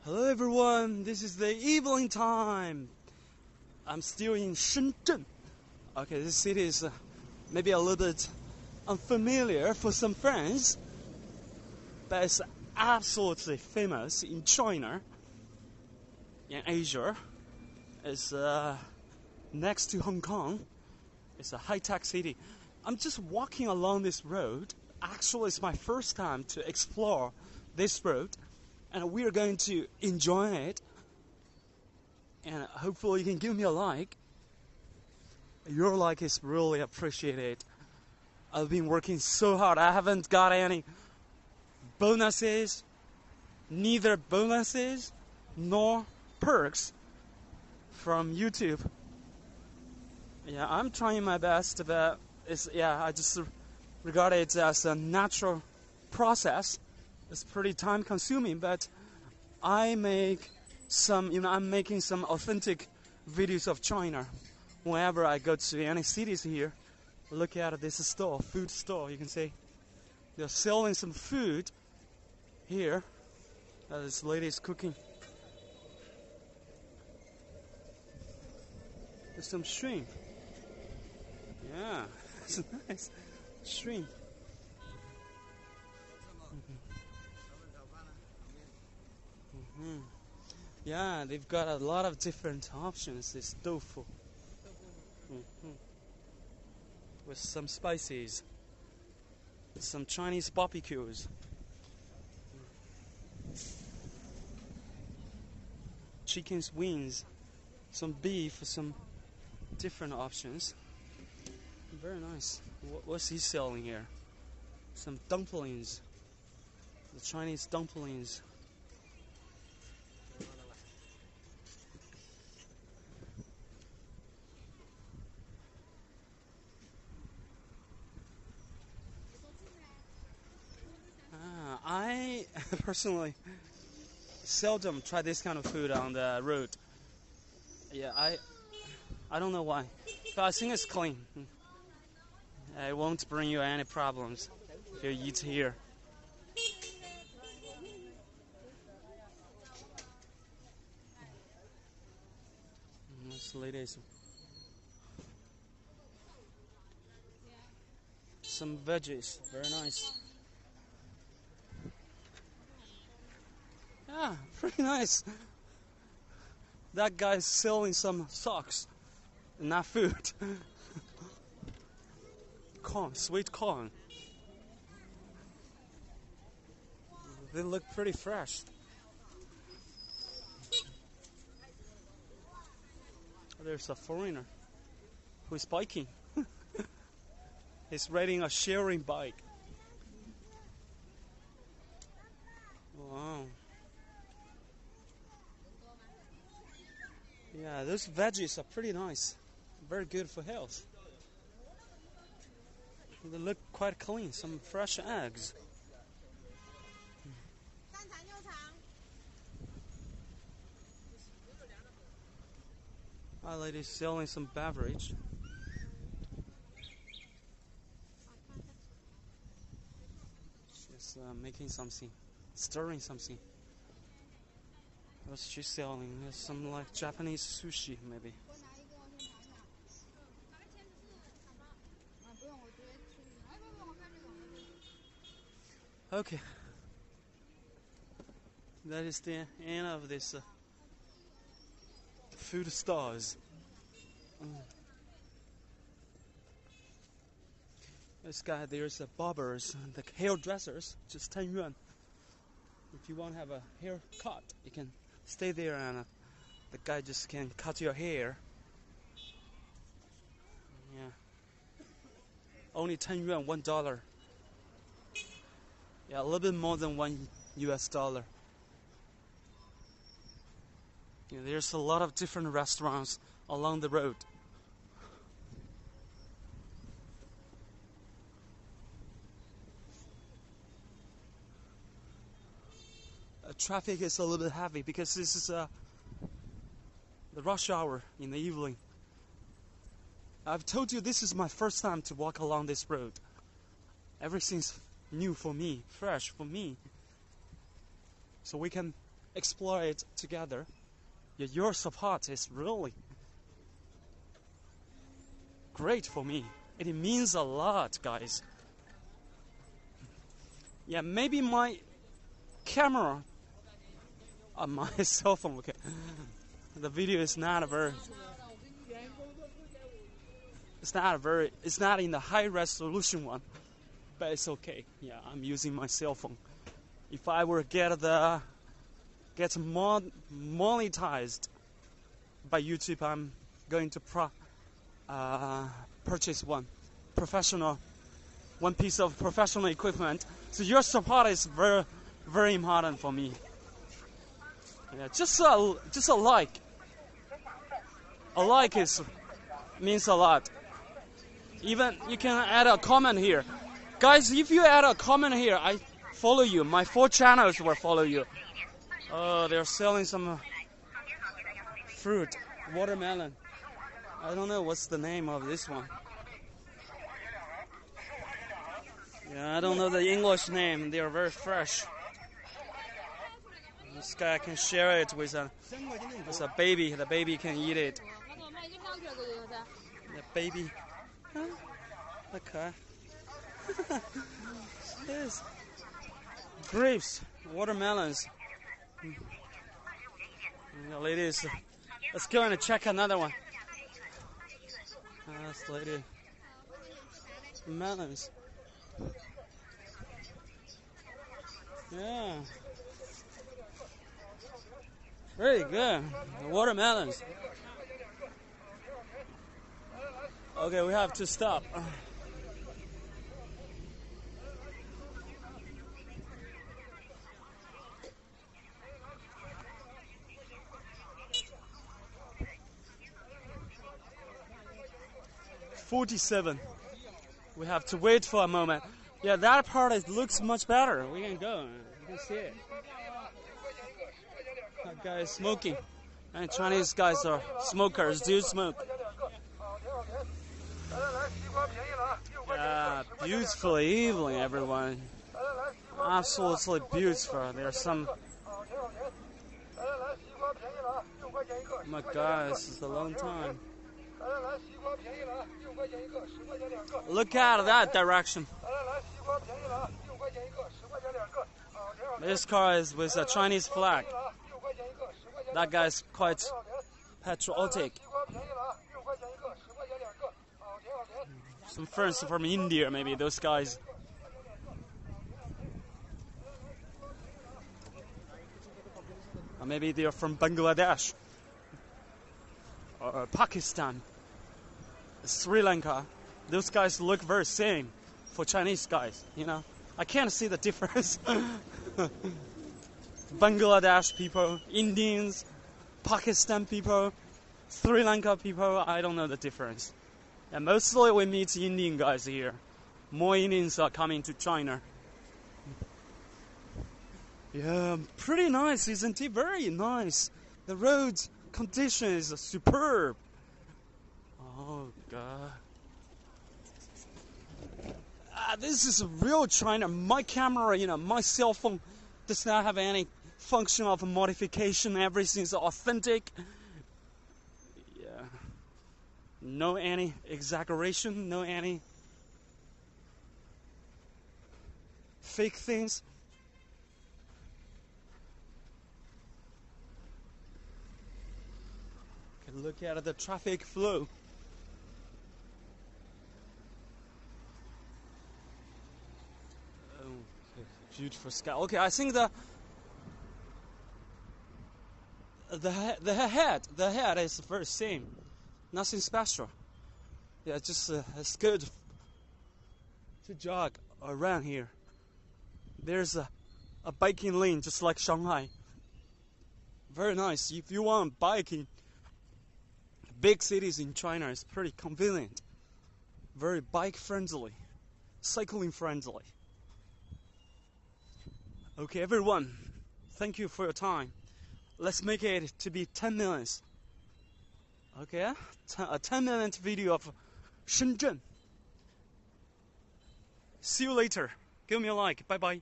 Hello everyone, this is the evening time. I'm still in Shenzhen. Okay, this city is maybe a little bit unfamiliar for some friends, but it's absolutely famous in China, in Asia. It's next to Hong Kong. It's a high-tech city. I'm just walking along this road. Actually, it's my first time to explore this road, and we are going to enjoy it. And hopefully you can give me a like. Your like is really appreciated. I've been working so hard. I haven't got any bonuses, neither bonuses nor perks from YouTube. Yeah, I'm trying my best, but I just regard it as a natural process. It's pretty time consuming, but I make I'm making some authentic videos of China. Whenever I go to any cities here, look at this store, food store, you can see. They're selling some food here. This lady is cooking. There's some shrimp. Yeah, it's nice. Shrimp. Yeah, they've got a lot of different options. This tofu. With some spices. Some Chinese barbecues. Chicken's wings. Some beef, some different options. Very nice. What's he selling here? Some dumplings. The Chinese dumplings. I personally seldom try this kind of food on the road. Yeah, I don't know why, but I think it's clean. It won't bring you any problems if you eat here. This ladies. Some veggies, very nice. Yeah, pretty nice. That guy's selling some socks, not food. Corn, sweet corn. They look pretty fresh. There's a foreigner who's biking. He's riding a sharing bike. Wow. Yeah, those veggies are pretty nice. Very good for health. They look quite clean. Some fresh eggs. Our lady's selling some beverage. She's making something, stirring something. What's she selling? Some like Japanese sushi, maybe. Okay. That is the end of this food stores. This guy, there's barbers, the hairdressers, just 10 yuan. If you want to have a haircut, you can stay there and the guy just can cut your hair. Yeah. Only 10 yuan, $1. Yeah, a little bit more than $1 US. Yeah, there's a lot of different restaurants along the road. Traffic is a little bit heavy because this is the rush hour in the evening. I've told you this is my first time to walk along this road. Everything's new for me, fresh for me. So we can explore it together. Yeah, your support is really great for me. It means a lot, guys. Yeah, maybe my camera on my cell phone, okay. The video is not very, it's not in the high resolution one, but it's okay. Yeah, I'm using my cell phone. If I were get monetized by YouTube, I'm going to purchase one piece of professional equipment. So your support is very, very important for me. Yeah, just a like. A like means a lot. Even you can add a comment here, guys. If you add a comment here, I follow you. My 4 channels will follow you. Oh, they're selling some fruit, watermelon. I don't know what's the name of this one. Yeah, I don't know the English name. They are very fresh. This guy can share it with a baby. The baby can eat it. The baby. Huh? Okay. Yes. Grapes, watermelons. Ladies, let's go and check another one. That's lady. Melons. Yeah. Very good. Watermelons. Okay, we have to stop. $47. We have to wait for a moment. Yeah, that part looks much better. We can go. You can see it. That guy is smoking. And Chinese guys are smokers. Do smoke. Yeah, beautiful evening, everyone. Absolutely beautiful. There's some. Oh my God, this is a long time. Look at that direction. This car is with a Chinese flag. That guy's quite patriotic. Some friends from India, maybe, those guys. Or maybe they're from Bangladesh. Or Pakistan. Sri Lanka. Those guys look very same for Chinese guys, you know. I can't see the difference. Bangladesh people, Indians, Pakistan people, Sri Lanka people, I don't know the difference. And mostly we meet Indian guys here. More Indians are coming to China. Yeah, pretty nice, isn't it? Very nice. The road condition is superb. Oh God. This is real China. My camera, you know, my cell phone does not have any function of modification. Everything's authentic. Yeah. No any exaggeration, no any fake things. Okay, look at the traffic flow. Beautiful sky. Okay, I think the head is the very same. Nothing special. Yeah, just it's good to jog around here. There's a biking lane just like Shanghai. Very nice. If you want biking, big cities in China is pretty convenient. Very bike friendly, cycling friendly. Okay, everyone, thank you for your time. Let's make it to be 10 minutes. Okay, a 10-minute video of Shenzhen. See you later. Give me a like. Bye-bye.